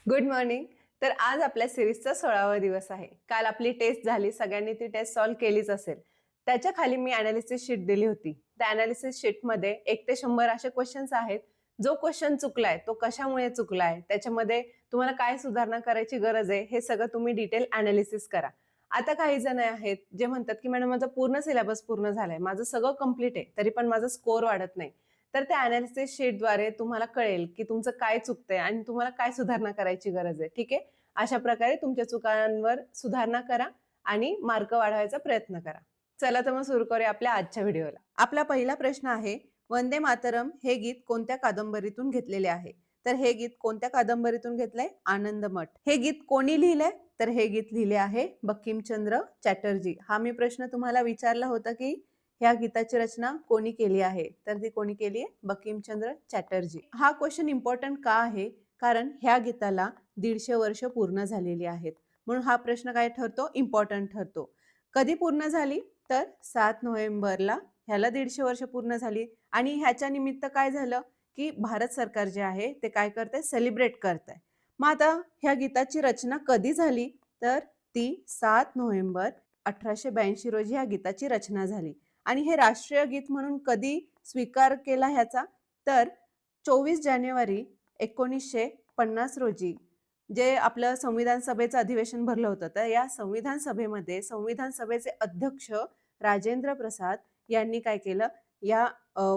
Good morning. तर आज आपल्या सिरीजचा 16वा दिवस आहे. काल आपली टेस्ट झाली. सगळ्यांनी ती टेस्ट सॉल्व्ह केलीच असेल. त्याच्या खाली मी एनालिसिस शीट दिली होती. त्या एनालिसिस शीटमध्ये 1 ते 100 असे क्वेशन्स आहेत. जो क्वेशन चुकलाय, तो कशामुळे चुकलाय, त्याच्यामध्ये तुम्हाला काय सुधारणा करायची गरज आहे, हे सगळं तुम्ही डिटेल एनालिसिस करा. आता काही जण आहेत, जे म्हणतात, की "मॅडम माझा पूर्ण सिलेबस पूर्ण झालाय. माझं सगळं कंप्लीट आहे. तरी पण माझा स्कोर वाढत नाही." तर त्या एनालिसिस शीटद्वारे तुम्हाला कळेल, की तुमचं काय चुकतंय आणि तुम्हाला काय सुधारणा करायची गरज आहे. ठीक आहे? अशा प्रकारे तुमच्या चुकांवर सुधारणा करा आणि मार्क वाढवायचा प्रयत्न करा. चला तर मग सुरू करूया आपल्या आजच्या व्हिडिओला. आपला पहिला प्रश्न आहे, वंदे मातरम हे गीत कोणत्या कादंबरीतून घेतलेले आहे? तर हे गीत कोणत्या कादंबरीतून घेतलंय? आनंदमठ. हे गीत कोणी लिहिलंय? तर हे गीत लिहिले आहे बंकिमचंद्र चॅटर्जी. हा मी प्रश्न तुम्हाला विचारला होता, की ह्या गीताची रचना कोणी केली आहे? तर ती कोणी केली आहे? बंकिमचंद्र चॅटर्जी. हा क्वेश्चन इम्पॉर्टंट का आहे? कारण ह्या गीताला 150 वर्ष पूर्ण झालेली आहेत. म्हणून हा प्रश्न काय ठरतो? इम्पॉर्टंट ठरतो. कधी पूर्ण झाली? तर 7 नोव्हेंबरला ह्याला 150 वर्ष पूर्ण झाली आणि ह्याच्या निमित्त काय झालं, की भारत सरकार जे आहे ते काय करते? सेलिब्रेट करतंय. मग आता ह्या गीताची रचना कधी झाली? तर ती 7 नोव्हेंबर 1882 रोजी ह्या गीताची रचना झाली. आणि हे राष्ट्रीय गीत म्हणून कधी स्वीकार केला ह्याचा? तर 24 जानेवारी 1950 रोजी जे आपलं संविधान सभेचं अधिवेशन भरलं होतं, तर या संविधान सभेमध्ये संविधान सभेचे अध्यक्ष राजेंद्र प्रसाद यांनी काय केलं? या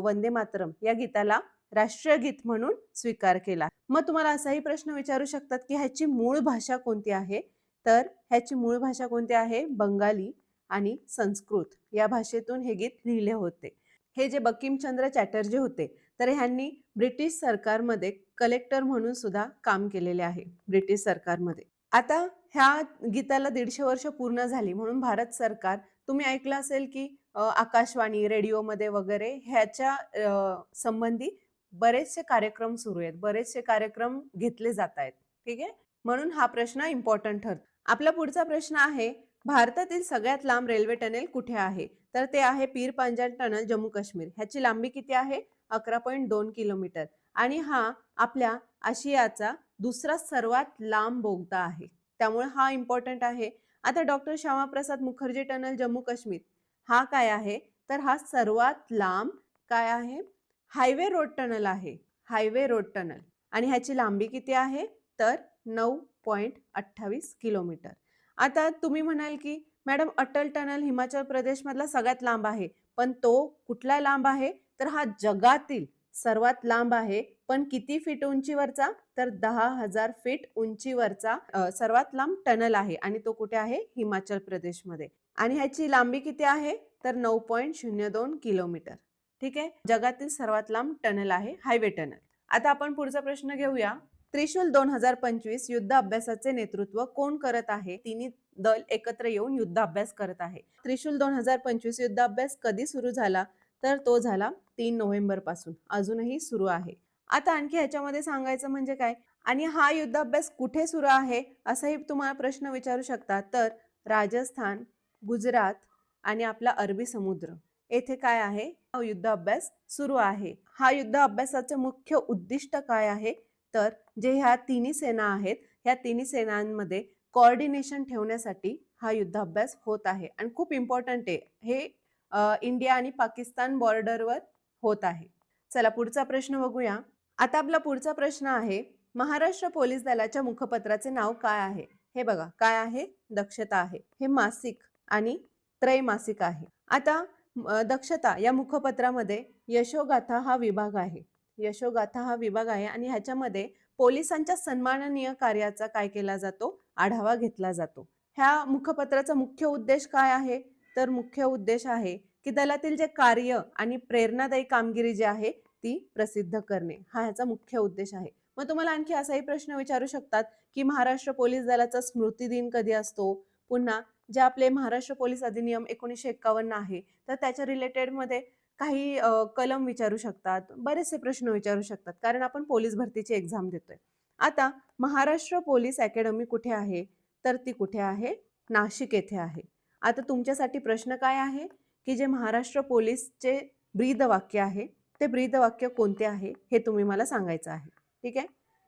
वंदे मातरम या गीताला राष्ट्रीय गीत म्हणून स्वीकार केला. मग तुम्हाला असाही प्रश्न विचारू शकतात, की ह्याची मूळ भाषा कोणती आहे? तर ह्याची मूळ भाषा कोणती आहे? बंगाली आणि संस्कृत या भाषेतून हे गीत लिहिले होते. हे जे बंकिमचंद्र चॅटर्जी होते, तर ह्यांनी ब्रिटिश सरकारमध्ये कलेक्टर म्हणून सुद्धा काम केलेले आहे, ब्रिटिश सरकारमध्ये. आता ह्या गीताला 150 वर्ष पूर्ण झाली म्हणून भारत सरकार तुम्ही ऐकलं असेल, की आकाशवाणी, रेडिओमध्ये वगैरे ह्याच्या संबंधी बरेचसे कार्यक्रम सुरू आहेत. बरेचसे कार्यक्रम घेतले जात आहेत. ठीक आहे? म्हणून हा प्रश्न इम्पॉर्टंट ठरतो. आपला पुढचा प्रश्न आहे, भारतातील सगळ्यात लांब रेल्वे टनेल कुठे आहे? तर ते आहे पीर पांजाल टनल जम्मू काश्मीर. ह्याची लांबी किती आहे? 11.2 किलोमीटर आणि हा आपल्या आशियाचा दुसरा सर्वात लांब बोगदा आहे. त्यामुळे हा इम्पॉर्टंट आहे. आता डॉक्टर श्यामाप्रसाद मुखर्जी टनल जम्मू काश्मीर हा काय आहे? तर हा सर्वात लांब काय आहे? हायवे रोड टनल आहे. हायवे रोड टनल आणि ह्याची लांबी किती आहे? तर 9.28 किलोमीटर. आता तुम्ही म्हणाल, की मॅडम अटल टनल हिमाचल प्रदेशमधला सगळ्यात लांब आहे. पण तो कुठला लांब आहे? तर हा जगातील सर्वात लांब आहे. पण किती फीट उंचीवरचा? तर 10,000 फीट उंचीवरचा सर्वात लांब टनल आहे आणि तो कुठे आहे? हिमाचल प्रदेशमध्ये. आणि ह्याची लांबी किती आहे? तर 9.02 किलोमीटर. ठीक आहे? जगातील सर्वात लांब टनल आहे हायवे टनल. आता आपण पुढचा प्रश्न घेऊया. त्रिशूल 2025 युद्ध अभ्यासाचे नेतृत्व कोण करत आहे? तिन्ही दल एकत्र येऊन युद्ध अभ्यास करत आहे. त्रिशूल 2025 युद्ध अभ्यास कधी सुरू झाला? तर तो झाला 3 नोव्हेंबर पासून. अजूनही सुरू आहे. आता आणखी ह्याच्यामध्ये सांगायचं म्हणजे काय? आणि हा युद्ध अभ्यास कुठे सुरू आहे? असाही तुम्हाला प्रश्न विचारू शकता. तर राजस्थान, गुजरात आणि आपला अरबी समुद्र येथे काय आहे? हा युद्ध अभ्यास सुरू आहे. हा युद्ध अभ्यासाचे मुख्य उद्दिष्ट काय आहे? तर जे ह्या तिन्ही सेना आहेत, ह्या तिन्ही सेनांमध्ये कोऑर्डिनेशन ठेवण्यासाठी हा युद्ध अभ्यास होत आहे आणि खूप इम्पॉर्टंट आहे. हे इंडिया आणि पाकिस्तान बॉर्डरवर होत आहे. चला पुढचा प्रश्न बघूया. आता आपला पुढचा प्रश्न आहे, महाराष्ट्र पोलीस दलाच्या मुखपत्राचे नाव काय आहे? हे बघा, काय आहे? दक्षता आहे. हे मासिक आणि त्रैमासिक आहे. आता दक्षता या मुखपत्रामध्ये यशोगाथा हा विभाग आहे. यशोगाथा हा विभाग आहे आणि ह्याच्यामध्ये पोलिसांच्या सन्माननीय कार्याचा काय केला जातो? आढावा घेतला जातो. ह्या मुखपत्राचा मुख्य उद्देश काय आहे? तर मुख्य उद्देश आहे, की दलातील जे कार्य आणि प्रेरणादायी कामगिरी जी आहे ती प्रसिद्ध करणे. हा ह्याचा मुख्य उद्देश आहे. मग तुम्हाला आणखी असाही प्रश्न विचारू शकतात, की महाराष्ट्र पोलीस दलाचा स्मृती दिन कधी असतो? पुन्हा जे आपले महाराष्ट्र पोलीस अधिनियम 1951 आहे, तर त्याच्या रिलेटेडमध्ये काही कलम विचारू शकतात. बरेचसे प्रश्न विचारू शकतात. कारण आपण पोलीस भरतीची एक्झाम देतोय. आता महाराष्ट्र पोलीस अकॅडमी कुठे आहे? तर ती कुठे आहे? नाशिक येथे आहे. आता तुमच्यासाठी प्रश्न काय आहे, की जे महाराष्ट्र पोलीसचे ब्रीद वाक्य आहे, ते ब्रीद वाक्य कोणते आहे? हे तुम्ही मला सांगायचं आहे. ठीक आहे?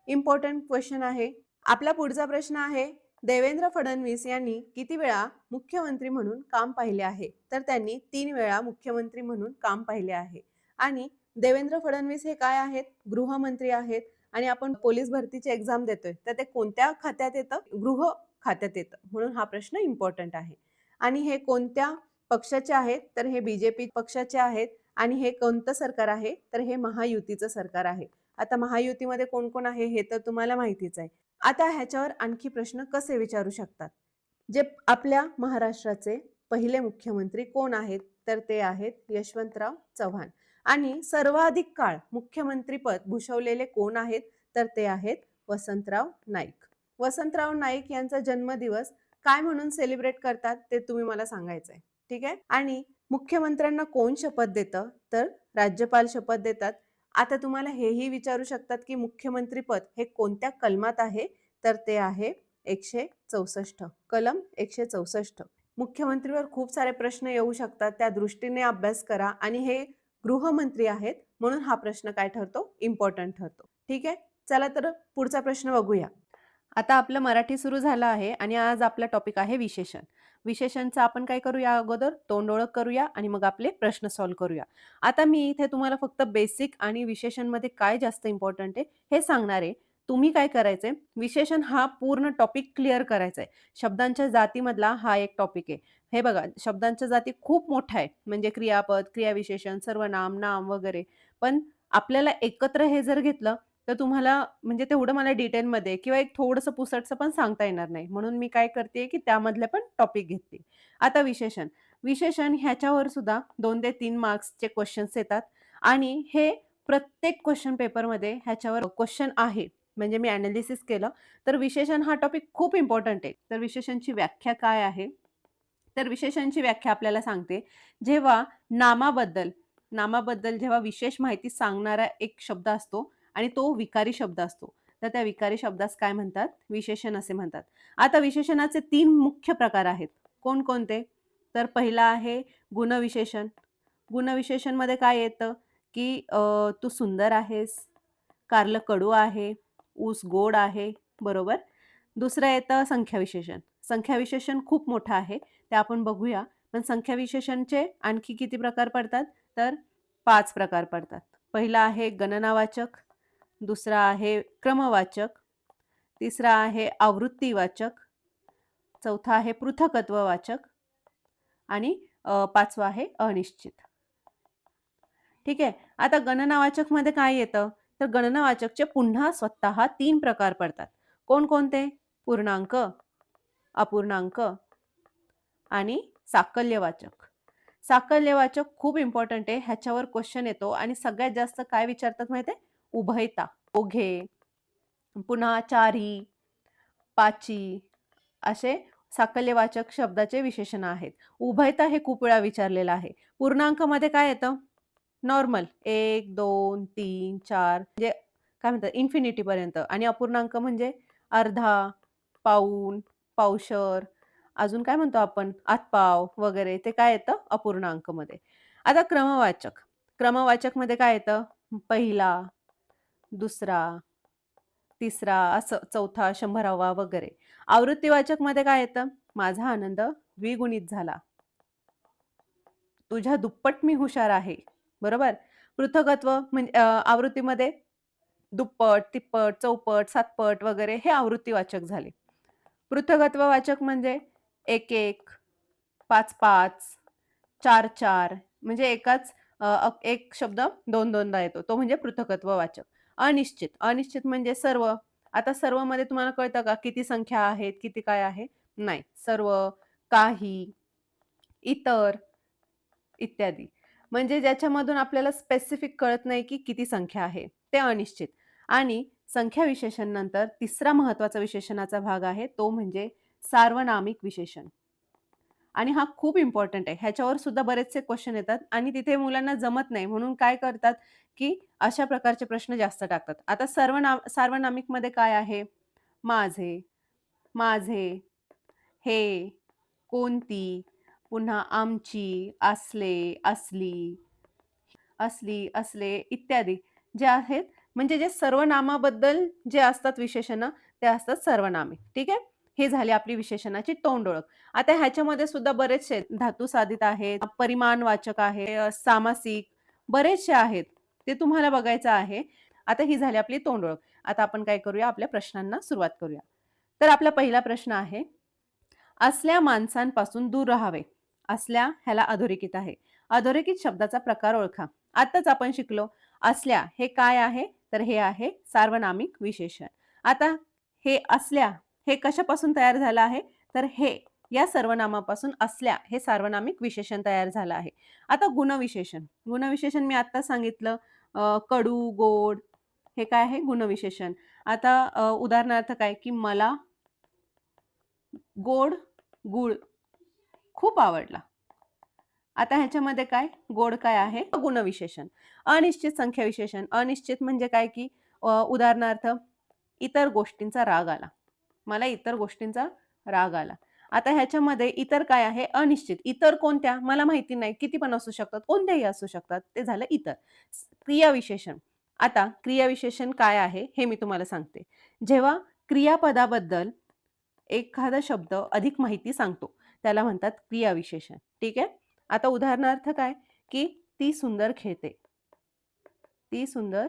इम्पॉर्टंट क्वेश्चन आहे. आपला पुढचा प्रश्न आहे, देवेंद्र फडणवीस यांनी किती वेळा मुख्यमंत्री म्हणून काम पाहिले आहे? तर त्यांनी 3 वेळा मुख्यमंत्री म्हणून काम पाहिले आहे. आणि देवेंद्र फडणवीस हे काय आहेत? गृहमंत्री आहेत. आणि आपण पोलीस भरतीची एक्झाम देतोय, तर ते कोणत्या खात्यात येतं? गृह खात्यात येतं. म्हणून हा प्रश्न इम्पॉर्टंट आहे. आणि हे कोणत्या पक्षाचे आहेत? तर हे बीजेपी पक्षाचे आहेत. आणि हे कोणतं सरकार आहे? तर हे महायुतीचं सरकार आहे. आता महायुतीमध्ये कोण कोण आहे हे तर तुम्हाला माहितीच आहे. आता ह्याच्यावर आणखी प्रश्न कसे विचारू शकतात? जे आपल्या महाराष्ट्राचे पहिले मुख्यमंत्री कोण आहेत? तर ते आहेत यशवंतराव चव्हाण. आणि सर्वाधिक काळ मुख्यमंत्रीपद भूषवलेले कोण आहेत? तर ते आहेत वसंतराव नाईक. वसंतराव नाईक यांचा जन्मदिवस काय म्हणून सेलिब्रेट करतात ते तुम्ही मला सांगायचंय. ठीक आहे? आणि मुख्यमंत्र्यांना कोण शपथ देतं? तर राज्यपाल शपथ देतात. आता तुम्हाला हेही विचारू शकतात की मुख्यमंत्री पद हे कोणत्या कलमात आहे? तर ते आहे 164. कलम 164. मुख्यमंत्रीवर खूप सारे प्रश्न येऊ शकतात. त्या दृष्टीने अभ्यास करा. आणि हे गृहमंत्री आहेत म्हणून हा प्रश्न काय ठरतो? इम्पॉर्टंट ठरतो. ठीक आहे? चला तर पुढचा प्रश्न बघूया. आता आपलं मराठी सुरू झालं आहे आणि आज आपला टॉपिक आहे विशेषण. विशेषणचं आपण काय करूया अगोदर? तोंड ओळख करूया आणि मग आपले प्रश्न सॉल्व्ह करूया. आता मी इथे तुम्हाला फक्त बेसिक आणि विशेषणमध्ये काय जास्त इम्पॉर्टंट आहे हे सांगणार आहे. तुम्ही काय करायचंय? विशेषण हा पूर्ण टॉपिक क्लिअर करायचा आहे. शब्दांच्या जातीमधला हा एक टॉपिक आहे. हे बघा, शब्दांच्या जाती खूप मोठा आहे. म्हणजे क्रियापद, क्रियाविशेषण, सर्वनाम, नाम वगैरे. पण आपल्याला एकत्र हे जर घेतलं तर तुम्हाला म्हणजे तेवढं मला डिटेलमध्ये किंवा एक थोडंसं पुसटसं पण सांगता येणार नाही. म्हणून मी काय करते की त्यामधले पण टॉपिक घेते. आता विशेषण. विशेषण ह्याच्यावर सुद्धा 2 ते 3 मार्क्सचे क्वेशन्स येतात आणि हे प्रत्येक क्वेशन पेपरमध्ये ह्याच्यावर क्वेशन आहे. म्हणजे मी एनालिसिस केलं, तर विशेषण हा टॉपिक खूप इम्पोर्टंट आहे. तर विशेषणची व्याख्या काय आहे? तर विशेषणची व्याख्या आपल्याला सांगते, जेव्हा नामाबद्दल जेव्हा विशेष माहिती सांगणारा एक शब्द असतो आणि तो विकारी शब्द असतो. तर त्या विकारी शब्दास काय म्हणतात? विशेषण असे म्हणतात. आता विशेषणाचे 3 मुख्य प्रकार आहेत. कोणकोणते? तर पहिला आहे गुणविशेषण. गुणविशेषणमध्ये काय येतं? की तू सुंदर आहेस, कारलं कडू आहे, ऊस गोड आहे, बरोबर? दुसरं येतं संख्याविशेषण. संख्याविशेषण खूप मोठं आहे, ते आपण बघूया. पण संख्याविशेषणचे आणखी किती प्रकार पडतात? तर 5 प्रकार पडतात. पहिला आहे गणनावाचक, दुसरा आहे क्रमवाचक, तिसरा आहे आवृत्तीवाचक, चौथा आहे पृथकत्ववाचक आणि 5वा आहे अनिश्चित. ठीक आहे. आता गणनावाचकमध्ये काय येतं? तर गणनावाचकचे पुन्हा स्वतः 3 प्रकार पडतात. कोणकोणते? पूर्णांक, अपूर्णांक आणि साकल्यवाचक. साकल्यवाचक खूप इम्पॉर्टंट आहे. ह्याच्यावर क्वेश्चन येतो आणि सगळ्यात जास्त काय विचारतात माहिती आहे? उभयता, ओघे, पुन्हा चारी, पाची असे साकल्यवाचक शब्दाचे विशेषण आहेत. उभयता हे खूप वेळा विचारलेलं आहे. पूर्णांकमध्ये काय येतं? नॉर्मल 1, 2, 3, 4 म्हणजे काय म्हणतात इन्फिनिटी पर्यंत. आणि अपूर्णांक म्हणजे अर्धा, पाऊण, पावशर, अजून काय म्हणतो आपण आतपाव वगैरे ते काय येतं अपूर्णांकमध्ये. आता क्रमवाचक. क्रमवाचकमध्ये काय येतं? पहिला, दुसरा, तिसरा असं चौथा, 100वा वगैरे. आवृत्तीवाचकमध्ये काय येतं? माझा आनंद द्विगुणित झाला. तुझ्या दुप्पट मी हुशार आहे. बरोबर? पृथकत्व म्हणजे आवृत्तीमध्ये दुप्पट, तिप्पट, चौपट, सातपट वगैरे हे आवृत्तीवाचक झाले. पृथकत्ववाचक म्हणजे 1-1, 5-5, 4-4 म्हणजे एक शब्द 2-2दा येतो. तो म्हणजे पृथकत्ववाचक. अनिश्चित. अनिश्चित म्हणजे सर्व. आता सर्वमध्ये तुम्हाला कळतं का किती संख्या आहेत, किती काय आहे? नाही. सर्व, काही, इतर इत्यादी. म्हणजे ज्याच्यामधून आपल्याला स्पेसिफिक कळत नाही की किती संख्या आहे, ते अनिश्चित. आणि संख्या विशेषण नंतर तिसरा महत्त्वाचा विशेषणाचा भाग आहे, तो म्हणजे सार्वनामिक विशेषण. आणि हा खूप इम्पोर्टंट आहे. ह्याच्यावर सुद्धा बरेचसे क्वेश्चन येतात आणि तिथे मुलांना जमत नाही म्हणून काय करतात, की अशा प्रकारचे प्रश्न जास्त टाकतात. आता सार्वनामिकमध्ये काय आहे? माझे, माझे, हे, कोणती, पुन्हा आमची, असले, असली, असली, असले इत्यादी जे आहेत म्हणजे जे सर्वनामाबद्दल जे असतात विशेषणं ते असतात सर्वनामे. ठीक आहे. हे झाली आपली विशेषणाची तोंड ओळख. आता ह्याच्यामध्ये सुद्धा बरेचसे धातू साधित आहेत, परिमाणवाचक आहे, सामासिक बरेचसे आहेत. ते तुम्हाला बघायचं आहे. आता ही झाली आपली तोंड ओळख. आता आपण काय करूया, आपल्या प्रश्नांना सुरुवात करूया. तर आपला पहिला प्रश्न आहे, असल्या माणसांपासून दूर राहावे. असल्या ह्याला अधोरेखित आहे. अधोरेखित शब्दाचा प्रकार ओळखा. आताच आपण शिकलो असल्या हे काय आहे, तर हे आहे सार्वनामिक विशेषण. आता हे असल्या हे कशापासून तयार झालं आहे, तर हे या सर्वनामापासून असल्या हे सार्वनामिक विशेषण तयार झालं आहे. आता गुणविशेषण. गुणविशेषण मी आता सांगितलं, कडू, गोड हे काय आहे गुणविशेषण. आता उदाहरणार्थ काय, की मला गोड गूळ खूप आवडला. आता ह्याच्यामध्ये काय, गोड काय आहे, गुणविशेषण. अनिश्चित संख्या विशेषण. अनिश्चित म्हणजे काय, की उदाहरणार्थ इतर गोष्टींचा राग आला. मला इतर गोष्टींचा राग आला. आता ह्याच्यामध्ये इतर काय आहे, अनिश्चित. इतर कोणत्या मला माहिती नाही, किती पण असू शकतात, कोणत्याही असू शकतात, ते झालं इतर. क्रियाविशेषण. आता क्रियाविशेषण काय आहे हे मी तुम्हाला सांगते. जेव्हा क्रियापदाबद्दल एखादा शब्द अधिक माहिती सांगतो त्याला म्हणतात क्रियाविशेषण. ठीक आहे. आता उदाहरणार्थ काय, की ती सुंदर खेळते. ती सुंदर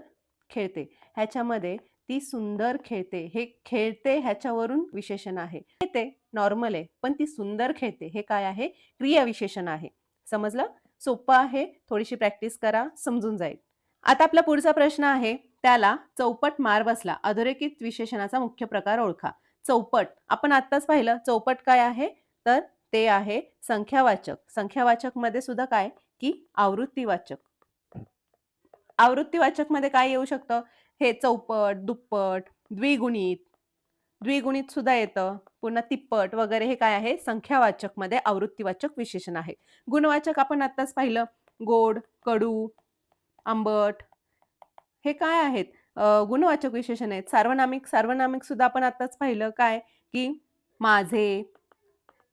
खेळते. ह्याच्यामध्ये ती सुंदर खेळते, हे खेळते ह्याच्यावरून विशेषण आहे. खेळते नॉर्मल आहे, पण ती सुंदर खेळते हे काय आहे, क्रियाविशेषण आहे. समजलं? सोपं आहे. थोडीशी प्रॅक्टिस करा, समजून जाईल. आता आपला पुढचा प्रश्न आहे, त्याला चौपट मार बसला. अधोरेखित विशेषणाचा मुख्य प्रकार ओळखा. चौपट आपण आत्ताच पाहिलं. चौपट काय आहे, तर ते आहे संख्यावाचक. संख्यावाचक मध्ये सुद्धा काय, की आवृत्तीवाचक. आवृत्तीवाचक मध्ये काय येऊ शकतं, हे चौपट, दुप्पट, द्विगुणित. द्विगुणित सुद्धा येतं, पुन्हा तिप्पट वगैरे. हे काय आहे, संख्यावाचक मध्ये आवृत्तीवाचक विशेषण आहे. गुणवाचक आपण आत्ताच पाहिलं, गोड, कडू, आंबट हे काय आहेत, गुणवाचक विशेषण आहेत. सार्वनामिक. सार्वनामिक सुद्धा आपण आत्ताच पाहिलं काय, की माझे,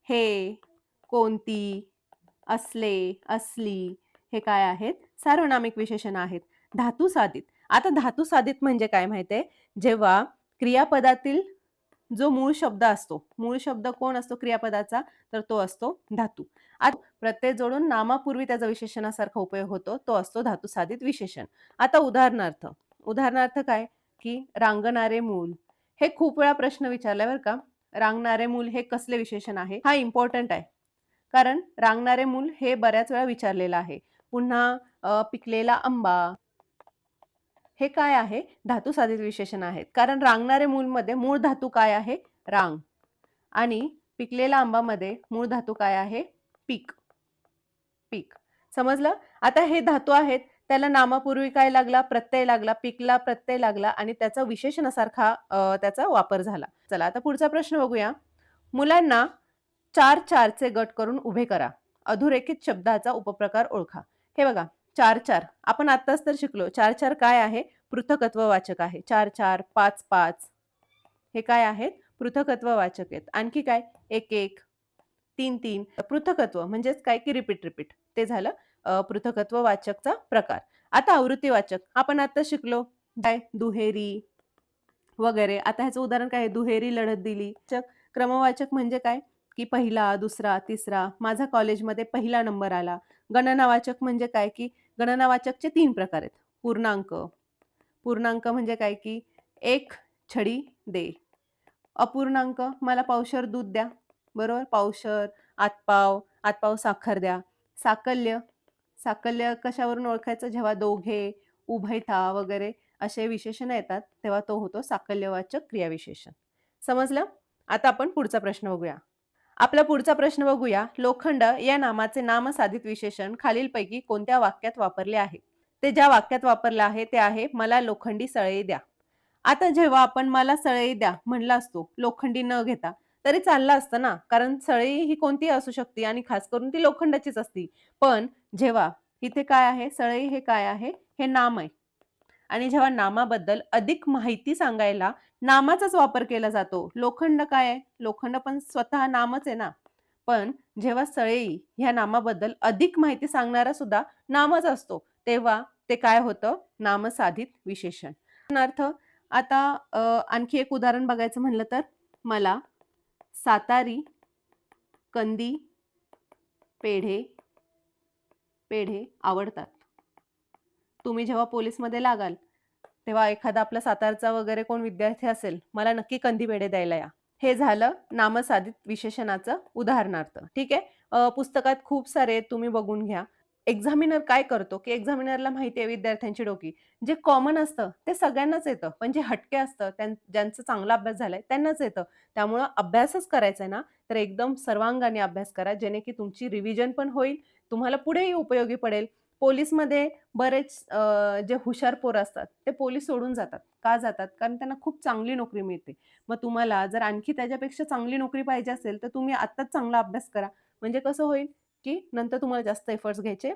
हे, कोणती, असले, असली हे काय आहेत, सार्वनामिक विशेषण आहेत. धातू साधित. आता धातू साधित म्हणजे काय माहितीये, जेव्हा क्रियापदातील जो मूळ शब्द असतो, मूळ शब्द कोण असतो क्रियापदाचा, तर तो असतो धातू. आता प्रत्यय जोडून नामापूर्वी त्याचा विशेषणासारखा उपयोग होतो, तो असतो धातू साधित विशेषण. आता उदाहरणार्थ. उदाहरणार्थ काय, की रांगणारे मूल. हे खूप वेळा प्रश्न विचारलाय बरं का. रांगणारे मूल हे कसले विशेषण आहे, हा इम्पॉर्टंट आहे. कारण रांगणारे मूल हे बऱ्याच वेळा विचारलेलं आहे. पुन्हा पिकलेला आंबा हे काय आहे, धातू साधित विशेषण आहेत. कारण रांगणारे मूलमध्ये मूळ धातू काय आहे, रांग. आणि पिकलेला आंबामध्ये मूळ धातू काय आहे, पीक. पीक. समजलं? आता हे धातू आहेत, त्याला नामापूर्वी काय लागला, प्रत्यय लागला. पीकला प्रत्यय लागला आणि त्याचा विशेषणासारखा त्याचा वापर झाला. चला आता पुढचा प्रश्न बघूया. मुलांना 4-4 चे गट करून उभे करा. अधोरेखित शब्दाचा उपप्रकार ओळखा. हे बघा, 4-4 आपण आत्ताच तर शिकलो. 4-4 काय आहे, पृथकत्ववाचक आहे. 4-4, 5-5 हे काय आहेत, पृथकत्ववाचक आहेत. आणखी काय, 1-1, 3-3 पृथकत्व म्हणजेच काय, की रिपीट. ते झालं पृथकत्ववाचकचा प्रकार. आता आवृत्तीवाचक आपण आता शिकलो, काय, दुहेरी वगैरे. आता ह्याचं उदाहरण काय आहे, दुहेरी लढत दिली. क्रमवाचक म्हणजे काय, की पहिला, दुसरा, तिसरा. माझा कॉलेजमध्ये पहिला नंबर आला. गणनावाचक म्हणजे काय, की गणनावाचकचे 3 प्रकार आहेत. पूर्णांक. पूर्णांक म्हणजे काय, की 1 छडी दे. अपूर्णांक, मला पावशर दूध द्या. बरोबर, पावशर, आतपाव साखर द्या. साकल्य. साकल्य कशावरून ओळखायचं, जेव्हा दोघे, उभयता वगैरे असे विशेषण येतात तेव्हा तो होतो साकल्यवाचक क्रियाविशेषण. समजलं? आता आपण पुढचा प्रश्न बघूया. आपला पुढचा प्रश्न बघूया. लोखंड या नामाचे नामसाधित विशेषण खालीलपैकी कोणत्या वाक्यात वापरले आहे? ते ज्या वाक्यात वापरले आहे ते आहे, मला लोखंडी सळई द्या. आता जेव्हा आपण मला सळई द्या म्हणला असतो, लोखंडी न घेता, तरी चाललं असतं ना, कारण सळई ही कोणतीही असू शकते आणि खास करून ती लोखंडाचीच असती. पण जेव्हा इथे काय आहे, सळई हे काय आहे, हे नाम आहे. आणि जेव्हा नामाबद्दल अधिक माहिती सांगायला नामाचाच वापर केला जातो. लोखंड काय आहे, लोखंड पण स्वतः नामच आहे ना. पण जेव्हा सळई ह्या नामाबद्दल अधिक माहिती सांगणारा सुद्धा नामच असतो, तेव्हा ते काय होतं, नामसाधित विशेषण. उदाहरणार्थ आता आणखी एक उदाहरण बघायचं म्हणलं तर मला सातारी कंदी पेढे पेढे आवडतात. तुम्ही जेव्हा पोलिसमध्ये लागाल, तेव्हा एखादा आपला सातारचा वगैरे कोण विद्यार्थी असेल, मला नक्की कंदी पेढे द्यायला या. हे झालं नामसाधित विशेषणाचं उदाहरणार्थ. ठीक आहे. पुस्तकात खूप सारे आहेत, तुम्ही बघून घ्या. एक्झामिनर काय करतो, की एक्झामिनरला माहिती आहे विद्यार्थ्यांची डोकी. जे कॉमन असतं ते सगळ्यांनाच येतं, पण जे हटके असतं ज्यांचा चांगला अभ्यास झालाय त्यांनाच येतं. त्यामुळं अभ्यासच करायचा आहे ना, तर एकदम सर्वांगाने अभ्यास करा, जेणे की तुमची रिव्हिजन पण होईल, तुम्हाला पुढेही उपयोगी पडेल. पोलिसमध्ये बरेच जे हुशार पोरं असतात, ते पोलीस सोडून जातात. का जातात? कारण त्यांना खूप चांगली नोकरी मिळते. मग तुम्हाला जर आणखी त्याच्यापेक्षा चांगली नोकरी पाहिजे असेल, तर तुम्ही आत्ताच चांगला अभ्यास करा. म्हणजे कसं होईल, की नंतर तुम्हाला जास्त एफर्ट्स घ्यायचे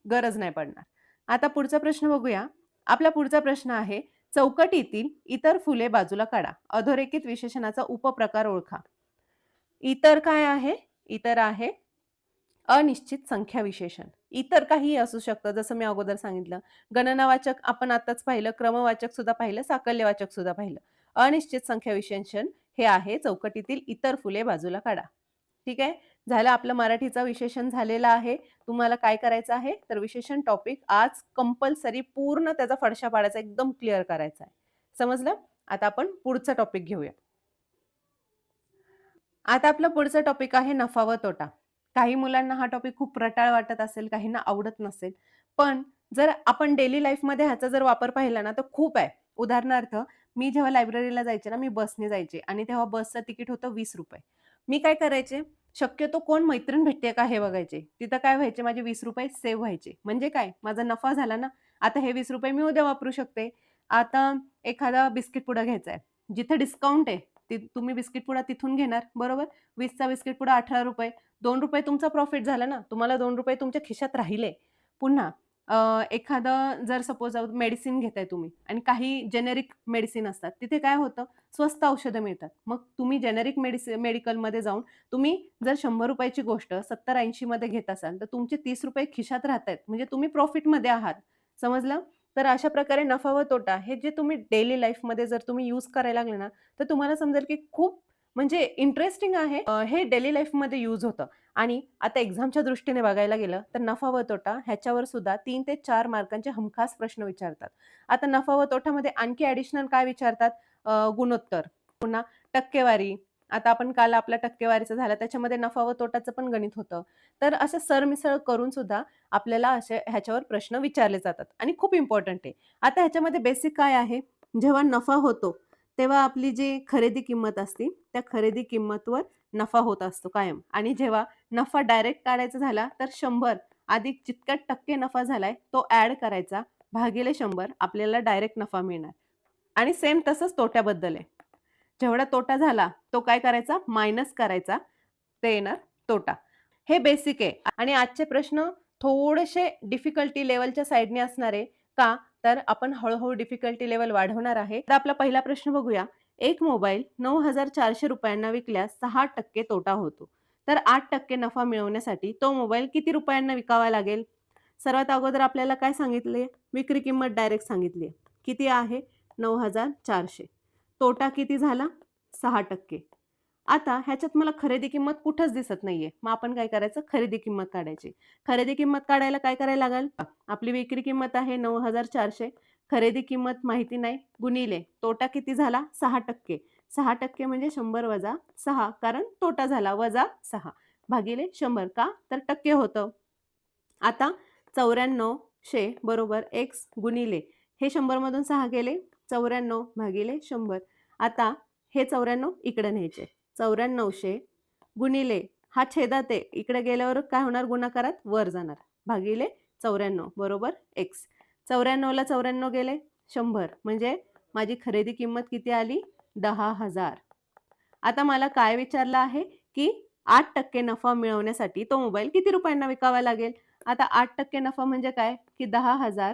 गरज नाही पडणार. आता पुढचा प्रश्न बघूया. आपला पुढचा प्रश्न आहे, चौकटीतील इतर फुले बाजूला काढा. अधोरेखित विशेषणाचा उपप्रकार ओळखा. इतर काय आहे? इतर आहे अनिश्चित संख्या विशेषण. इतर काहीही असू शकतं, जसं मी अगोदर सांगितलं. गणनावाचक आपण आत्ताच पाहिलं, क्रमवाचक सुद्धा पाहिलं, साकल्यवाचक सुद्धा पाहिलं. अनिश्चित संख्या विशेषण हे आहे चौकटीतील इतर फुले बाजूला काढा. ठीक आहे. झालं आपलं मराठीचं विशेषण झालेलं आहे. तुम्हाला काय करायचं आहे, तर विशेषण टॉपिक आज कंपल्सरी पूर्ण त्याचा फडशा पाडायचा, एकदम क्लिअर करायचा आहे. समजलं? आता आपण पुढचा टॉपिक घेऊया. आता आपला पुढचा टॉपिक आहे नफा व तोटा. काही मुलांना हा टॉपिक खूप रटाळ वाटत असेल, काहींना आवडत नसेल. पण जर आपण डेली लाईफमध्ये ह्याचा जर वापर पाहिला ना, तर खूप आहे. उदाहरणार्थ, मी जेव्हा लायब्ररीला जायचे ना, मी बसने जायचे आणि तेव्हा बसचं तिकीट होतं ₹20. मी काय करायचे, शक्यतो कोण मैत्रीण भेटते का हे बघायचे. तिथं काय व्हायचे, माझे ₹20 सेव्ह व्हायचे. म्हणजे काय, माझा नफा झाला ना. आता हे ₹20 मी उद्या वापरू शकते. आता एखादा बिस्किट पुडा घ्यायचा आहे. जिथे डिस्काउंट आहे, तुम्ही बिस्किट पुडा तिथून घेणार, बरोबर? 20चा बिस्किट पुडा ₹18. ₹2 तुमचा प्रॉफिट झाला ना. तुम्हाला ₹2 तुमच्या खिशात राहिले. पुन्हा एखादं जर सपोज मेडिसिन घेताय तुम्ही आणि काही जेनेरिक मेडिसिन असतात. तिथे काय होतं, स्वस्त औषधं मिळतात. मग तुम्ही जेनेरिक मेडिकलमध्ये जाऊन तुम्ही जर ₹100 ची गोष्ट 70-80 मध्ये घेत असाल, तर तुमचे ₹30 खिशात राहतायत. म्हणजे तुम्ही प्रॉफिटमध्ये आहात. समजलं? तर अशा प्रकारे नफा व तोटा हे जे तुम्ही डेली लाईफमध्ये जर तुम्ही यूज करायला लागले ना, तर तुम्हाला समजेल की खूप म्हणजे इंटरेस्टिंग आहे. हे डेली लाईफमध्ये यूज होतं आणि आता एक्झामच्या दृष्टीने बघायला गेलं तर नफा व तोटा ह्याच्यावर सुद्धा 3 ते 4 मार्कांचे हमखास प्रश्न विचारतात. आता नफा व तोटामध्ये आणखी ॲडिशनल काय विचारतात? गुणोत्तर, पुन्हा टक्केवारी. आता आपण काल आपला टक्केवारीचा झाला त्याच्यामध्ये नफा व तोटाचं पण गणित होतं. तर असं सरमिसळ करून सुद्धा आपल्याला असे ह्याच्यावर प्रश्न विचारले जातात आणि खूप इम्पोर्टंट आहे. आता ह्याच्यामध्ये बेसिक काय आहे? जेव्हा नफा होतो, तेव्हा आपली जी खरेदी किंमत असते, त्या खरेदी किंमतवर नफा होत असतो कायम आणि जेव्हा नफा डायरेक्ट काढायचा झाला, तर 100 अधिक जितका टक्के नफा झालाय, तो ॲड करायचा भागिले 100 आपल्याला डायरेक्ट नफा मिळणार आणि सेम तसंच तोट्याबद्दल आहे. जेवढा तोटा झाला, तो काय करायचा? मायनस करायचा. ते येणार तोटा. हे बेसिक आहे आणि आजचे प्रश्न थोडेसे डिफिकल्टी लेव्हलच्या साइडने असणार आहे. का? तर आपण हळू-हळू डिफिकल्टी लेव्हल वाढवणार आहे. तर आपला पहिला प्रश्न बघूया. एक मोबाईल ₹9,400 ना विकल्यास 6% तोटा होतो. तर 8% नफा मिळवण्यासाठी तो मोबाईल किती रुपयांना विकावा लागेल? सर्वात अगोदर आपल्याला काय सांगितले? विक्री किंमत डायरेक्ट सांगितली. किती आहे? 9,400. तोटा किती झाला? 6%. आता ह्याच्यात मला खरेदी किंमत कुठंच दिसत नाहीये. मग आपण काय करायचं? खरेदी किंमत काढायची. खरेदी किंमत काढायला काय करायला लागेल? आपली विक्री किंमत आहे 9,400. खरेदी किंमत माहिती नाही, गुणिले तोटा किती झाला? 6%. 6% म्हणजे 100 वजा 6 कारण तोटा झाला वजा 6 भागिले 100 का? तर टक्के होतं. आता 9400 बरोबर x गुणिले हे 100 मधून 6 गेले 94 भागिले 100. आता हे 94 इकडे न्यायचे. 9400 गुणिले हा छेदात आहे. इकडे गेल्यावर काय होणार गुणाकारात वर जाणार. भागिले 94 बरोबर x. 94 ला 94 गेले 100 म्हणजे माझी खरेदी किंमत किती आली? 10,000. आता मला काय विचारलं आहे, की 8% नफा मिळवण्यासाठी तो मोबाईल किती रुपयांना विकावा लागेल? आता 8% नफा म्हणजे काय? की 10,000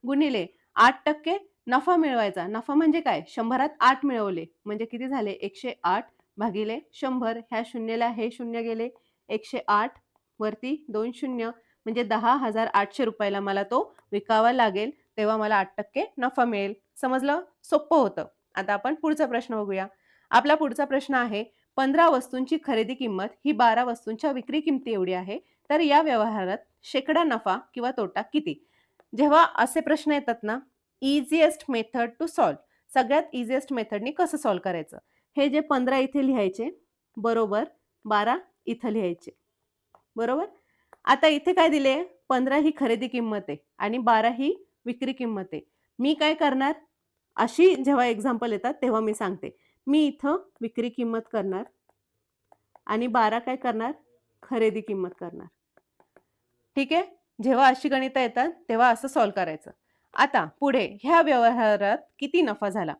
गुणिले 8% नफा मिळवायचा. नफा म्हणजे काय? 100त 8 मिळवले म्हणजे किती झाले? 108 भागिले 100. ह्या शून्यला हे शून्य गेले. 108 वरती 2 शून्य म्हणजे ₹10,800 मला तो विकावा लागेल. तेव्हा मला 8% नफा मिळेल. समजलं? सोपं होतं. आता आपण पुढचा प्रश्न बघूया. आपला पुढचा प्रश्न आहे, 15 वस्तूंची खरेदी किंमत ही 12 वस्तूंच्या विक्री किमती एवढी आहे. तर या व्यवहारात शेकडा नफा किंवा तोटा किती? जेव्हा असे प्रश्न येतात ना, ईझीएस्ट मेथड टू सॉल्व्ह, सगळ्यात ईझीएस्ट मेथडनी कसं सॉल्व्ह करायचं? हे जे 15 इथे लिहायचे, बरोबर 12 इथं लिहायचे, बरोबर? आता इथे काय दिले? 15 ही खरेदी किंमत आहे आणि 12 ही विक्री किंमत आहे. मी काय करणार? अशी जेव्हा एक्झाम्पल येतात तेव्हा मी सांगते. मी इथं विक्री किंमत करणार आणि 12 काय करणार? खरेदी किंमत करणार. ठीक आहे? जेव्हा अशी गणितं येतात तेव्हा असं सॉल्व्ह करायचं. आता पुढे ह्या व्यवहारात किती नफा झाला?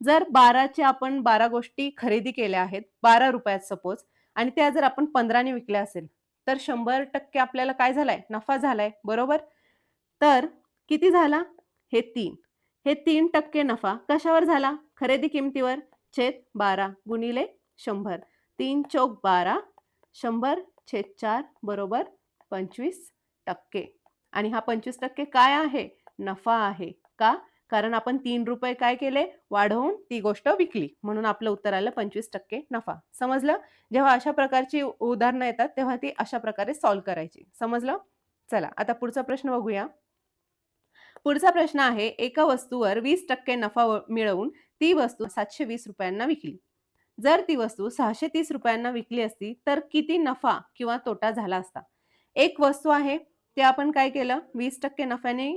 जर 12चे आपण 12 गोष्टी खरेदी केल्या आहेत ₹12 सपोज आणि त्या जर आपण 15 ने विकल्या असेल, तर 100% आपल्याला काय झालाय? नफा झालाय, बरोबर? तर किती झाला? हे 3. हे 3% नफा कशावर झाला? खरेदी किमतीवर छेद 12 गुणिले 100. 3 चौक 12, 100 छेद 4 बरोबर 25%. आणि हा 25% काय आहे? नफा आहे. का? कारण आपण ₹3 काय केले? वाढवून ती गोष्ट विकली. म्हणून आपलं उत्तर आलं 25% नफा. समजलं? जेव्हा अशा प्रकारची उदाहरणं येतात तेव्हा ती अशा प्रकारे सॉल्व्ह करायची. समजलं? चला आता पुढचा प्रश्न बघूया. पुढचा प्रश्न आहे, एका वस्तूवर 20% नफा मिळवून ती वस्तू ₹720 विकली. जर ती वस्तू ₹630 विकली असती तर किती नफा किंवा तोटा झाला असता? एक वस्तू आहे, ते आपण काय केलं? 20% नफ्याने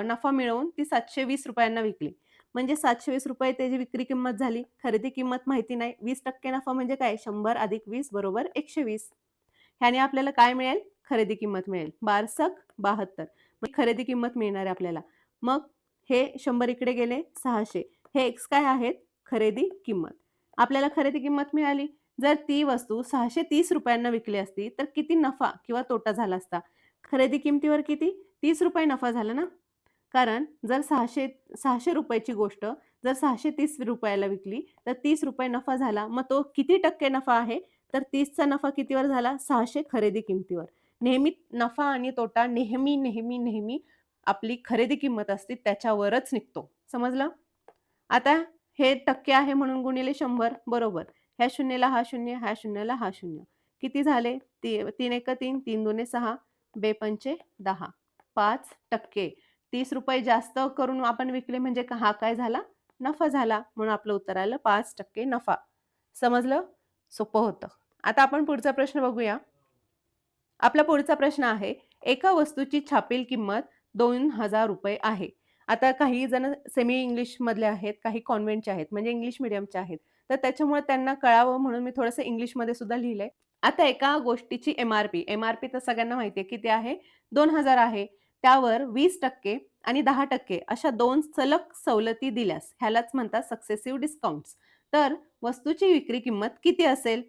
नफा मिळवून ती ₹720 विकली. म्हणजे ₹720 त्याची विक्री किंमत झाली. खरेदी किंमत माहिती नाही. 20% नफा म्हणजे काय? 100 + 20 बरोबर 120. ह्याने आपल्याला काय मिळेल? खरेदी किंमत मिळेल. 12 72. मग खरेदी किंमत मिळणार आहे आपल्याला. मग हे 100 इकडे गेले 600. हे एक्स काय आहेत? खरेदी किंमत. आपल्याला खरेदी किंमत मिळाली. जर ती वस्तू ₹630 विकली असती, तर किती नफा किंवा तोटा झाला असता? खरेदी किमतीवर किती? ₹30 नफा झाला ना? कारण जर 600 ची गोष्ट जर ₹630 ला विकली, तर ₹30 नफा झाला. मग तो किती टक्के नफा आहे? तर 30चा नफा कितीवर झाला? 600 खरेदी किमतीवर. नेहमी नफा आणि तोटा नेहमी, नेहमी, नेहमी आपली खरेदी किंमत असते त्याच्यावरच निघतो. समजलं? आता हे टक्के आहे म्हणून गुणिले 100 बरोबर. ह्या शून्याला हा शून्य, ह्या शून्याला हा शून्य. किती झाले? 3 एक 3, 3 दुने 6, बेपंचे 10. 5% ₹30 जास्त करून आपण विकले म्हणजे हा काय झाला? नफा झाला. म्हणून आपलं उत्तर आलं 5% नफा. समजलं? सोपं होतं. आता आपण पुढचा प्रश्न बघूया. आपला पुढचा प्रश्न आहे, एका वस्तूची छापील किंमत ₹2000 आहे. आता काही जण सेमी इंग्लिश मधले आहेत, काही कॉन्व्हेंटचे आहेत, म्हणजे इंग्लिश मीडियमचे आहेत. तर त्याच्यामुळे त्यांना कळावं म्हणून मी थोडंसं इंग्लिशमध्ये सुद्धा लिहिलंय. आता एका गोष्टीची एम-आर-पी तर सगळ्यांना माहिती आहे किती आहे? 2000 आहे. त्यावर 20% आणि 10% अशा 2 सलग सवलती दिल्यास ह्यालाच म्हणतात सक्सेसिव्ह डिस्काउंट्स. तर वस्तूची विक्री किंमत किती असेल?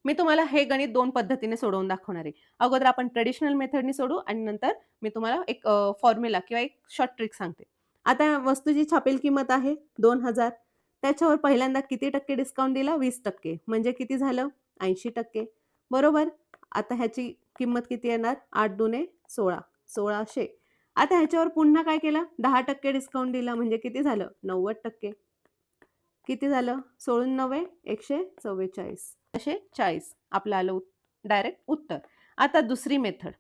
मी तुम्हाला हे गणित 2 पद्धतीने सोडवून दाखवणार आहे. अगोदर आपण ट्रेडिशनल मेथडनी सोडवू आणि नंतर मी तुम्हाला एक फॉर्म्युला किंवा एक शॉर्ट ट्रिक सांगते. आता वस्तूची छापील किंमत आहे 2000. त्याच्यावर पहिल्यांदा किती टक्के डिस्काउंट दिला? 20%. म्हणजे किती झालं? 80%. बरोबर? आता ह्याची किंमत किती येणार? 8 दुने 16, 1600. आता ह्याच्यावर पुन्हा काय केलं? 10% डिस्काउंट दिला म्हणजे किती झालं? 90%. किती झालं? 16 9 144. 140 आपलं आलं डायरेक्ट उत्तर. आता दुसरी मेथड.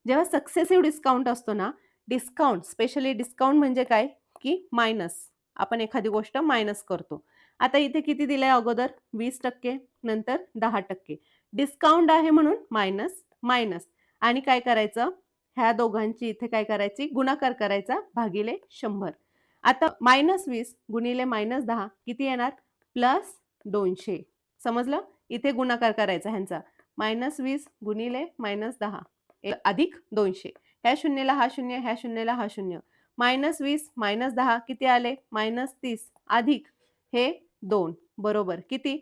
जेव्हा सक्सेसिव्ह डिस्काउंट असतो ना, डिस्काउंट स्पेशली डिस्काउंट म्हणजे काय? की मायनस. आपण एखादी गोष्ट मायनस करतो. आता इथे किती दिलंय अगोदर? 20% नंतर 10%. डिस्काउंट आहे म्हणून मायनस, मायनस आणि काय करायचं? ह्या दोघांची इथे काय करायची? गुणाकार करायचा भागिले 100. आता -20 गुणिले -10 किती येणार? +200. समजलं? इथे गुणाकार करायचा ह्यांचा. -20 गुणिले -10 अधिक 200. ह्या शून्याला हा शून्य, ह्या शून्याला हा शून्य. -20 -10 किती आले? -30 अधिक हे 2 बरोबर किती?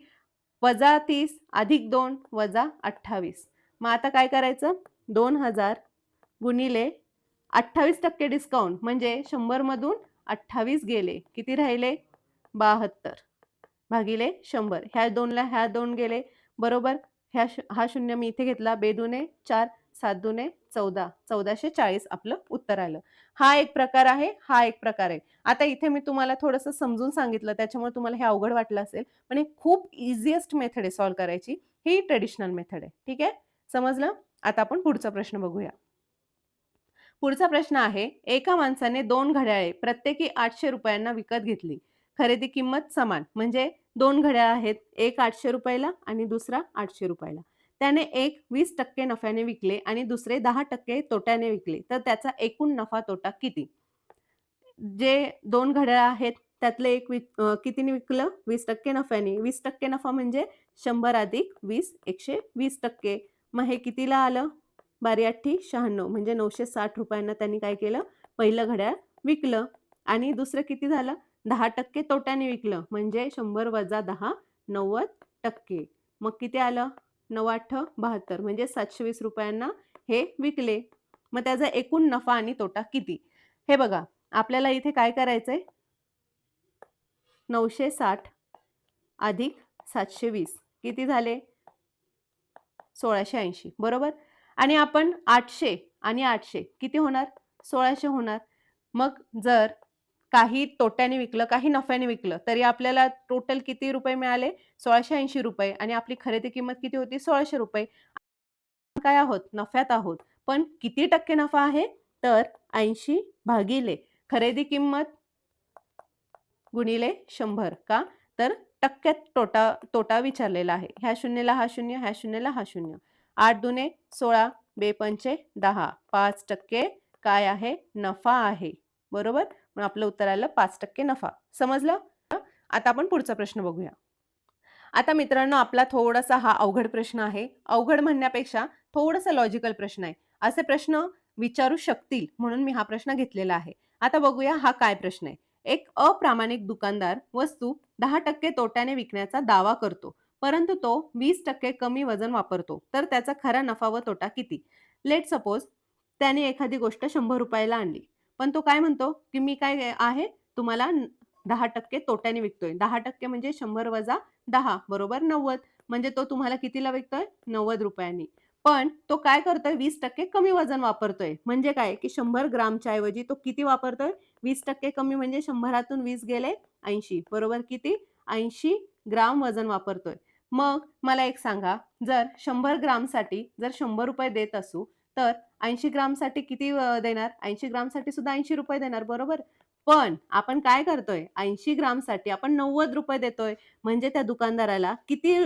-30 अधिक 2 -28. मग आता काय करायचं? 2000 गुणिले 28% डिस्काउंट म्हणजे 100 मधून 28 गेले. किती राहिले? 72 भागिले 100. ह्या 2ला ह्या 2 गेले बरोबर. हा शून्य मी इथे घेतला. 2 4 7 दुने 14, 1440 आपलं उत्तर आलं. हा एक प्रकार आहे, हा एक प्रकार आहे. आता इथे मी तुम्हाला थोडंसं समजून सांगितलं, त्याच्यामुळे तुम्हाला हे अवघड वाटलं असेल. पण हे खूप ईझीएस्ट मेथड आहे सॉल्व्ह करायची. ही ट्रेडिशनल मेथड आहे. ठीक आहे? समजलं? आता आपण पुढचा प्रश्न बघूया. पुढचा प्रश्न आहे, एका माणसाने 2 घड्याळे प्रत्येकी ₹800 विकत घेतली. खरेदी किंमत समान, म्हणजे 2 घड्याळ आहेत. एक ₹800 आणि दुसरा ₹800. त्याने एक 20% नफ्याने विकले आणि दुसरे 10% तोट्याने विकले. तर त्याचा एकूण नफा तोटा किती? जे 2 घड्याळ आहेत त्यातलं एक कितीने विकलं? 20% नफ्याने. 20% नफा म्हणजे 100 अधिक 20 120%. मग हे कितीला आलं? 12 96 म्हणजे ₹960 त्यांनी काय केलं? पहिलं घड्याळ विकलं आणि दुसरं किती झालं? 10% तोट्याने विकलं म्हणजे 100 वजा 10 90%. मग किती आलं? 9 8 72 म्हणजे ₹720 हे विकले. मग त्याचा एकूण नफा आणि तोटा किती? हे बघा, आपल्याला इथे काय करायचंय? 960 अधिक 720 किती झाले? 1680 बरोबर? आणि आपण 800 आणि 800 किती होणार? 1600 होणार. मग जर काही तोट्याने विकलं, काही नफ्याने विकलं, तरी आपल्याला टोटल किती रुपये मिळाले? ₹1680 आणि आपली खरेदी किंमत किती होती? ₹1600. काय आहोत? नफ्यात आहोत. पण किती टक्के नफा आहे? तर 80 भागिले खरेदी किंमत गुणिले 100 का? तर टक्क्यात तोटा विचारलेला आहे. ह्या शून्याला हा शून्य, ह्या शून्याला हा शून्य. 8 दुने 16, बेपंचे 10. 5% काय आहे? नफा आहे. बरोबर? मग आपलं उत्तर आलं 5% नफा. समजलं? आता आपण पुढचा प्रश्न बघूया. आता मित्रांनो, आपला थोडासा हा अवघड प्रश्न आहे. अवघड म्हणण्यापेक्षा थोडासा लॉजिकल प्रश्न आहे. असे प्रश्न विचारू शकतील म्हणून मी हा प्रश्न घेतलेला आहे. आता बघूया हा काय प्रश्न आहे. एक अप्रामाणिक दुकानदार वस्तू 10% तोट्याने विकण्याचा दावा करतो, परंतु तो 20% कमी वजन वापरतो. तर त्याचा खरा नफा व तोटा किती? लेट सपोज त्याने एखादी गोष्ट ₹100 ला आणली. पण तो काय म्हणतो, की मी काय आहे तुम्हाला 10% तोट्याने विकतोय. 10% म्हणजे 100 वजा 10 बरोबर 90. म्हणजे तो तुम्हाला कितीला विकतोय? ₹90. पण तो काय करतोय? 20% कमी वजन वापरतोय. म्हणजे काय? की 100 ग्रामच्या ऐवजी तो किती वापरतोय? 20% कमी म्हणजे 100तून 20 गेले 80 बरोबर किती? 80 ग्राम वजन वापरतोय. मग मला एक सांगा, जर 100 ग्रामसाठी जर ₹100 देत असू, तर 80 ग्रामसाठी किती देणार? 80 ग्रामसाठी सुद्धा ₹80 देणार बरोबर? पण आपण काय करतोय? 80 ग्रामसाठी आपण ₹90 देतोय. म्हणजे त्या दुकानदाराला किती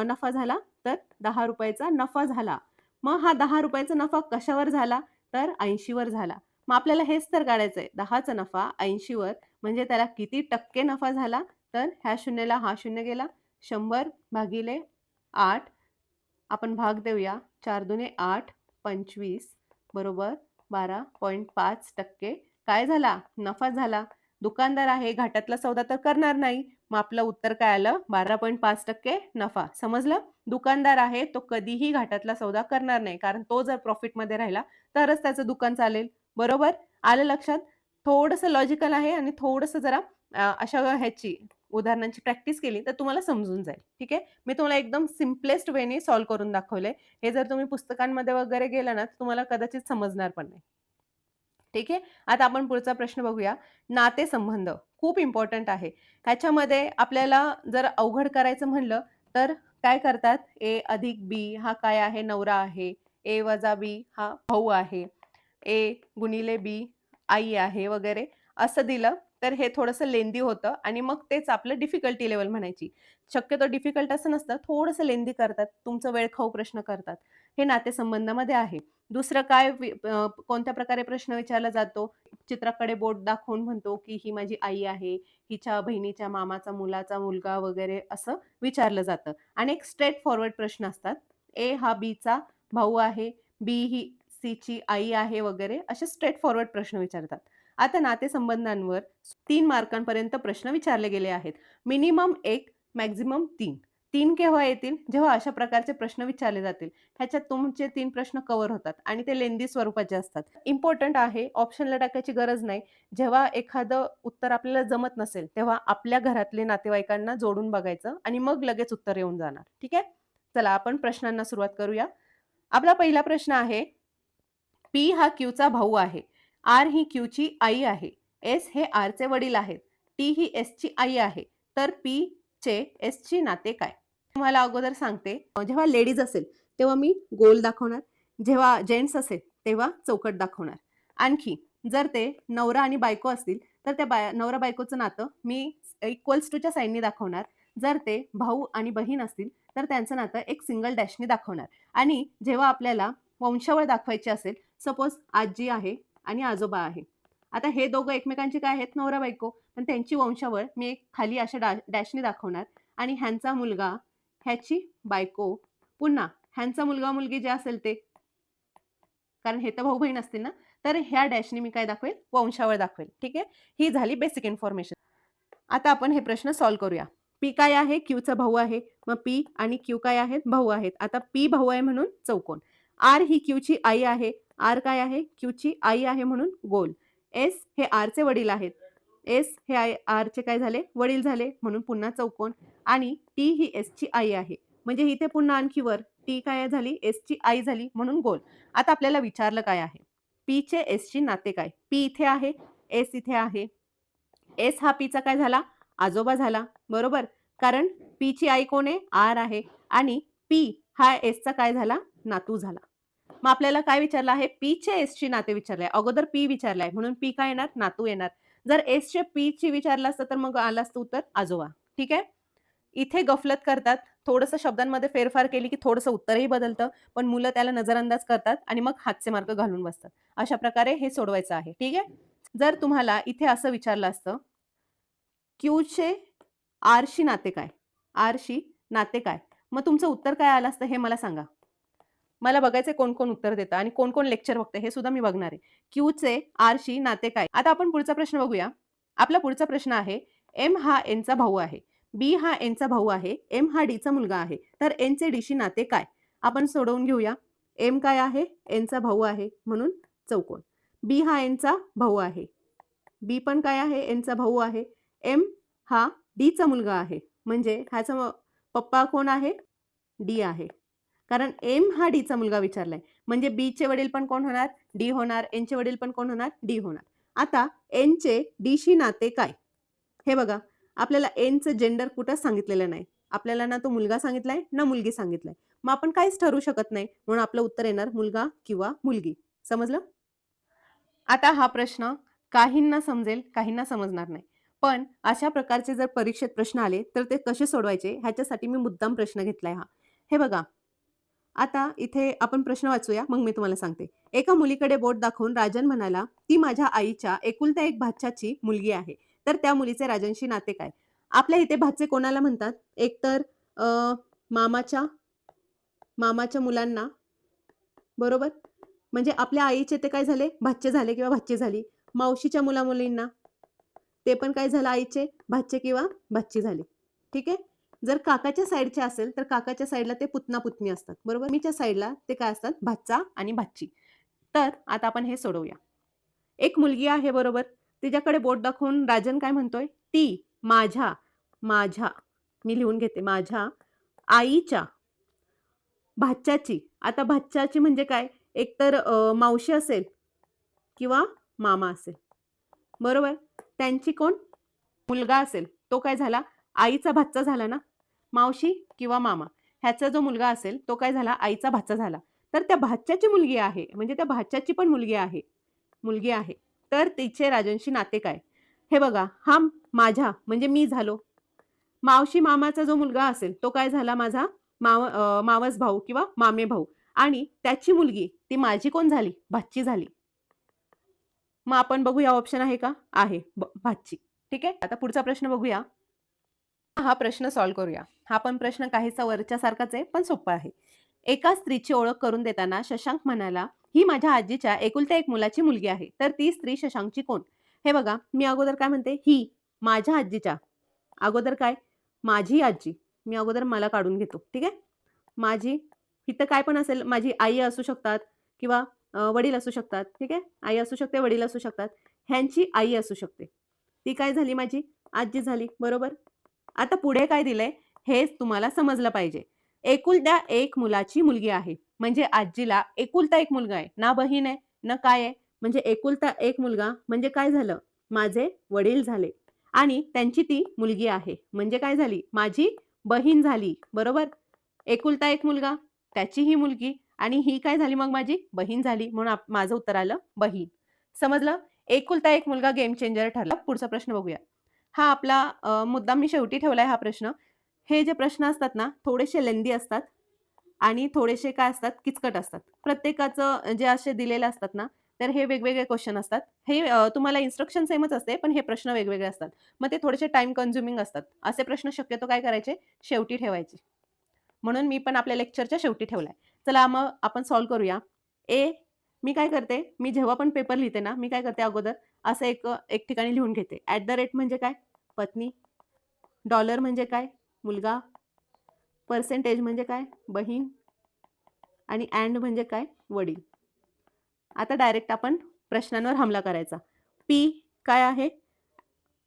नफा झाला? तर ₹10 नफा झाला. मग हा ₹10 नफा कशावर झाला? तर 80 वर झाला. मग आपल्याला हेच तर काढायचंय. 10 चा नफा 80 वर म्हणजे त्याला किती टक्के नफा झाला? तर ह्या शून्याला हा शून्य गेला. 100 भागिले 8 आपण भाग देऊया. 4 दुने 8, 25 बरोबर 12.5% काय झाला? नफा झाला. दुकानदार आहे, घाटातला सौदा तर करणार नाही. मग आपलं उत्तर काय आलं? 12.5% नफा. समजलं? दुकानदार आहे, तो कधीही घाटातला सौदा करणार नाही. कारण तो जर प्रॉफिटमध्ये राहिला, तरच त्याचं दुकान चालेल. बरोबर? आलं लक्षात? थोडंसं लॉजिकल आहे आणि थोडंसं जरा अशा ह्याची उदाहरणांची प्रॅक्टिस केली, तर तुम्हाला समजून जाईल. ठीक आहे? मी तुम्हाला एकदम सिम्पलेस्ट वेनी सॉल्व्ह करून दाखवलंय. हे जर तुम्ही पुस्तकांमध्ये वगैरे गेला ना, तर तुम्हाला कदाचित समजणार पण नाही. ठीक आहे? आता आपण पुढचा प्रश्न बघूया. नातेसंबंध खूप इम्पोर्टंट आहे. ह्याच्यामध्ये आपल्याला जर अवघड करायचं म्हणलं, तर काय करतात? ए अधिक बी हा काय आहे? नवरा आहे. ए वजा बी हा भाऊ आहे. ए गुणिले बी आई आहे वगैरे असं दिलं, तर हे थोडंसं लेंदी होतं आणि मग तेच आपलं डिफिकल्टी लेव्हल म्हणायची. शक्यतो डिफिकल्ट असं नसतं, थोडंसं लेंदी करतात, तुमचं वेळखाऊ प्रश्न करतात. हे नातेसंबंधामध्ये आहे. दुसरं काय कोणत्या प्रकारे प्रश्न विचारला जातो? चित्राकडे बोट दाखवून म्हणतो, की ही माझी आई आहे, हिच्या बहिणीच्या मामाचा मुलाचा मुलगा वगैरे असं विचारलं जातं. आणि एक स्ट्रेट फॉरवर्ड प्रश्न असतात. ए हा बीचा भाऊ आहे, बी ही सीची आई आहे वगैरे असे स्ट्रेट फॉरवर्ड प्रश्न विचारतात. आता नातेसंबंधांवर 3 मार्कांपर्यंत प्रश्न विचारले गेले आहेत. Minimum 1, maximum 3. 3 केव्हा येतील? जेव्हा अशा प्रकारचे प्रश्न विचारले जातील. ह्याच्यात तुमचे 3 प्रश्न कव्हर होतात आणि ते लेंदी स्वरूपाचे असतात. इम्पोर्टंट आहे, ऑप्शनला टाकायची गरज नाही. जेव्हा एखादं उत्तर आपल्याला जमत नसेल, तेव्हा आपल्या घरातले नातेवाईकांना जोडून बघायचं आणि मग लगेच उत्तर येऊन जाणार. ठीक आहे? चला आपण प्रश्नांना सुरुवात करूया. आपला पहिला प्रश्न आहे, पी हा क्यूचा भाऊ आहे, आर ही क्यूची आई आहे, एस हे आरचे वडील आहेत, टी ही एसची आई आहे, तर पी चे एसची नाते काय? तुम्हाला अगोदर सांगते, जेव्हा लेडीज असेल तेव्हा मी गोल दाखवणार, जेव्हा जेंट्स असेल तेव्हा चौकट दाखवणार. आणखी जर ते नवरा आणि बायको असतील तर त्या नवरा बायकोचं नातं मी इक्वल्स टूच्या साईननी दाखवणार. जर ते भाऊ आणि बहीण असतील तर त्यांचं नातं एक सिंगल डॅशने दाखवणार. आणि जेव्हा आपल्याला वंशावळ दाखवायची असेल, सपोज आजी आहे आणि आजोबा आहे. आता हे दोघं एकमेकांचे काय आहेत? नवरा बायको. पण त्यांची वंशावळ मी एक खाली अशा डॅशने दाखवणार आणि ह्यांचा मुलगा, ह्याची बायको, पुन्हा ह्यांचा मुलगा मुलगी जे असेल ते, कारण हे तर भाऊ बहीण असतील ना, तर ह्या डॅशने मी काय दाखवेल? वंशावळ दाखवेल. ठीक आहे, ही झाली बेसिक इन्फॉर्मेशन. आता आपण हे प्रश्न सॉल्व्ह करूया. पी काय आहे? क्यूचा भाऊ आहे. मग पी आणि क्यू काय आहेत? भाऊ आहेत. आता पी भाऊ आहे म्हणून चौकोन. आर ही क्यूची आई आहे. आर काय आहे? क्यूची आई आहे म्हणून गोल. एस हे आरचे वडील आहेत. एस हे आरचे काय झाले? वडील झाले म्हणून पुन्हा चौकोन. आणि टी ही एसची आई आहे. म्हणजे इथे पुन्हा आणखी वर टी काय झाली? एसची आई झाली म्हणून गोल. आता आपल्याला विचारलं काय आहे? पीचे एसची नाते काय? पी इथे आहे, एस इथे आहे. एस हा पीचा काय झाला? आजोबा झाला, बरोबर? कारण पीची आई कोण आहे? आर आहे. आणि पी हा एसचा काय झाला? नातू झाला. मग आपल्याला काय विचारलं आहे? पीचे एसची नाते विचारलंय. अगोदर पी विचारलाय म्हणून पी काय येणार? नातू येणार. जर एसचे पीची विचारलं असतं तर मग आलं असतं उत्तर आजोबा. ठीक आहे, इथे गफलत करतात. थोडंसं शब्दांमध्ये फेरफार केली की थोडंसं उत्तरही बदलतं, पण मुलं त्याला नजरअंदाज करतात आणि मग हातचे मार्क घालून बसतात. अशा प्रकारे हे सोडवायचं आहे. ठीक आहे, जर तुम्हाला इथे असं विचारलं असतं, क्यूचे आरशी नाते काय? आरशी नाते काय? मग तुमचं उत्तर काय आलं असतं हे मला सांगा. मला बघायचंय कोण कोण उत्तर देतं आणि कोण कोण लेक्चर बघते हे सुद्धा मी बघणार आहे. क्यूचे आरशी नाते काय? आता आपण पुढचा प्रश्न बघूया. आपला पुढचा प्रश्न आहे, एम हा एनचा भाऊ आहे, बी हा एनचा भाऊ आहे, एम हा डीचा मुलगा आहे, तर एनचे डीशी नाते काय? आपण सोडवून घेऊया. एम काय आहे? एनचा भाऊ आहे म्हणून चौकोन. बी हा एनचा भाऊ आहे, बी पण काय आहे? एनचा भाऊ आहे. एम हा डीचा मुलगा आहे म्हणजे ह्याचा पप्पा कोण आहे? डी आहे. कारण एम हा डीचा मुलगा विचारलाय म्हणजे बीचे वडील पण कोण होणार? डी होणार. एनचे वडील पण कोण होणार? डी होणार. आता एनचे डीशी नाते काय? हे बघा, आपल्याला एनचं जेंडर कुठं सांगितलेलं नाही. आपल्याला ना तो मुलगा सांगितलाय ना मुलगी सांगितलाय. मग आपण काहीच ठरवू शकत नाही म्हणून आपलं उत्तर येणार मुलगा किंवा मुलगी. समजलं? आता हा प्रश्न काहींना समजेल, काहींना समजणार नाही. पण अशा प्रकारचे जर परीक्षेत प्रश्न आले तर ते कसे सोडवायचे ह्याच्यासाठी मी मुद्दाम प्रश्न घेतलाय हा. हे बघा, आता इथे आपण प्रश्न वाचूया, मग मी तुम्हाला सांगते. एका मुलीकडे बोट दाखवून राजन म्हणाला, ती माझ्या आईच्या एकुलत्या एक भाच्याची मुलगी आहे. तर त्या मुलीचे राजनशी नाते काय? आपल्या इथे भाचे कोणाला म्हणतात? एकतर मामाच्या मामाच्या मुलांना, बरोबर? म्हणजे आपल्या आईचे ते काय झाले? भाचे झाले किंवा भाची झाली. मावशीच्या मुला-मुलींना ते पण काय झालं? आईचे भाचे किंवा भाची झाली. ठीक आहे? जर काकाच्या साइडचे असेल तर काकाच्या साइडला ते पुतना-पुतणी असतात, बरोबर? मम्मीच्या साइडला ते काय असतात? भाचा आणि भाची. तर आता आपण हे सोडवूया. एक मुलगी आहे, बरोबर? तिच्याकडे बोट दाखवून राजन काय म्हणतोय? ती माझ्या माझ्या मी लिहून घेते, माझ्या आईच्या भाच्याची. आता भाच्याची म्हणजे काय? एकतर मावशी असेल किंवा मामा असेल, बरोबर? त्यांची कोण? मुलगा असेल, तो काय झाला? आईचा भाचा झाला ना. मावशी किंवा मामा ह्याचा जो मुलगा असेल तो काय झाला? आईचा भाचा झाला. तर त्या भाच्याची मुलगी आहे म्हणजे त्या भाच्याची पण मुलगी आहे. तर तिचे राजनशी नाते काय? हे बघा, हा माझ्या म्हणजे मी झालो. मावशी मामाचा जो मुलगा असेल तो काय झाला? माझा मावस भाऊ किंवा मामे भाऊ. आणि त्याची मुलगी ती माझी कोण झाली? भाची झाली. मग आपण बघूया ऑप्शन आहे का? आहे, भाची. ठीक आहे, आता पुढचा प्रश्न बघूया. हा प्रश्न सॉल्व्ह करूया. हा पण प्रश्न काहीसा वरच्या सारखाच आहे पण सोपा आहे. एका स्त्रीची ओळख करून देताना शशांक म्हणाला, ही माझ्या आजीच्या एकुलत्या एक मुलाची मुलगी आहे. तर ती स्त्री शशांकची कोण? हे बघा, मी अगोदर काय म्हणते? ही माझ्या आजीच्या, अगोदर काय? माझी आजी. मी अगोदर मला काढून घेतो. ठीक आहे, माझी. इथं काय पण असेल, माझी आई असू शकतात किंवा वडील असू शकतात. ठीक आहे, आई असू शकते, वडील असू शकतात. ह्यांची आई असू शकते. ती काय झाली? माझी आजी झाली, बरोबर? आता पुढे काय दिलंय हेच तुम्हाला समजलं पाहिजे. एकुलत्या एक मुलाची मुलगी आहे. म्हणजे आजीला एकुलता एक मुलगा आहे. ना बहीण आहे, ना काय आहे. म्हणजे एकुलता एक मुलगा म्हणजे काय झालं? माझे वडील झाले आणि त्यांची ती मुलगी आहे. म्हणजे काय झाली? माझी बहीण झाली. बरोबर? एकुलता एक मुलगा, त्याची ही मुलगी आणि ही काय झाली मग माझी बहीण झाली. म्हणून माझं उत्तर आलं बहीण. समजलं? एकुलता एक मुलगा गेम चेंजर ठरला. पुढचा प्रश्न बघूया. हा आपला मुद्दाम मी शेवटी ठेवलाय हा प्रश्न. हे जे प्रश्न असतात ना, थोडेसे लेंदी असतात आणि थोडेसे काय असतात, किचकट असतात. प्रत्येकाचं जे असे दिलेले असतात ना, तर हे वेगवेगळे क्वेश्चन असतात. हे तुम्हाला इन्स्ट्रक्शन सेमच असते, पण हे प्रश्न वेगवेगळे असतात. मग ते थोडेसे टाईम कन्झ्युमिंग असतात. असे प्रश्न शक्यतो काय करायचे, शेवटी ठेवायचे. म्हणून मी पण आपल्या लेक्चरच्या शेवटी ठेवलाय. चला मग आपण सॉल्व्ह करूया. मी काय करते, मी जेव्हा पण पेपर लिहिते ना, मी काय करते अगोदर असं एक ठिकाणी लिहून घेते. ॲट द रेट म्हणजे काय? पत्नी. डॉलर म्हणजे काय? मुलगा. पर्सेंटेज म्हणजे काय? बहीण. आणि अँड म्हणजे काय? वडील. आता डायरेक्ट आपण प्रश्नांवर हमला करायचा. पी काय आहे?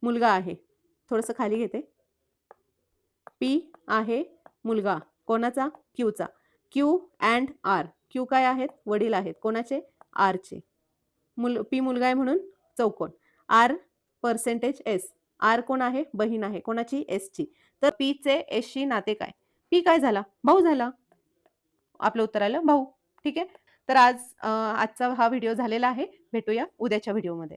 मुलगा आहे. थोडंसं खाली घेते. पी आहे मुलगा. कोणाचा? क्यूचा. Q and R. क्यू काय आहेत? वडील आहेत. कोणाचे? आरचे. पी मुलगा आहे म्हणून चौकोन. R percentage S. आर कोण आहे? बहीण आहे. कोणाची? एसची. तर पीचे एसशी नाते काय? पी काय झाला? भाऊ झाला. आपलं उत्तर आलं भाऊ. ठीक आहे. तर आजचा हा व्हिडिओ झालेला आहे. भेटूया उद्याच्या व्हिडिओमध्ये.